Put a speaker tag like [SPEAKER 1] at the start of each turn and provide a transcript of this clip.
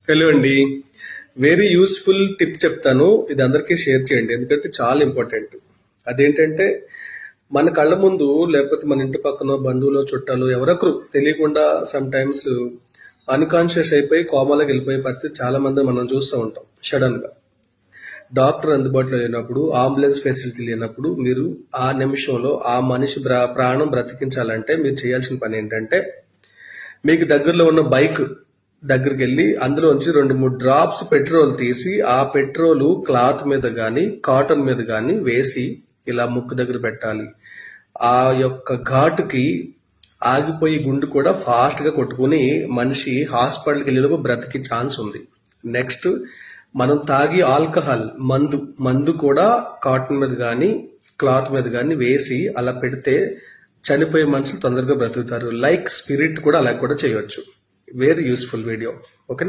[SPEAKER 1] Hello అండి. Very useful tip చెప్తాను. ఇది అందరికీ షేర్ చేయండి, ఎందుకంటే చాలా ఇంపార్టెంట్. అదేంటంటే, మన కళ్ళ ముందు లేకపోతే మన ఇంటి పక్కన బంధువులు చుట్టాలు ఎవరొకరు తెలియకుండా సమ్ టైమ్స్ అన్కాన్షియస్ అయిపోయి కోమాలోకి వెళ్ళిపోయే పరిస్థితి చాలా మంది మనం చూస్తూ ఉంటాం. సడన్ గా డాక్టర్ అందుబాటులో లేనప్పుడు, అంబులెన్స్ ఫెసిలిటీ లేనప్పుడు మీరు ఆ నిమిషంలో ఆ మనిషి ప్రాణం బ్రతికించాలంటే మీరు చేయాల్సిన పని ఏంటంటే, మీకు దగ్గరలో ఉన్న బైక్ దగ్గరికి వెళ్ళి అందులోంచి 2-3 డ్రాప్స్ పెట్రోల్ తీసి ఆ పెట్రోల్ క్లాత్ మీద కానీ కాటన్ మీద కానీ వేసి ఇలా ముక్కు దగ్గర పెట్టాలి. ఆ యొక్క ఘాటుకి ఆగిపోయి గుండు కూడా ఫాస్ట్ గా కొట్టుకుని మనిషి హాస్పిటల్కి వెళ్ళేలోపు బ్రతికి ఛాన్స్ ఉంది. నెక్స్ట్, మనం తాగి ఆల్కహాల్ మందు కూడా కాటన్ మీద కానీ క్లాత్ మీద కానీ వేసి అలా పెడితే చనిపోయే మనుషులు తొందరగా బ్రతుకుతారు. లైక్ స్పిరిట్ కూడా అలా కూడా చేయవచ్చు. Very useful video. ఓకే.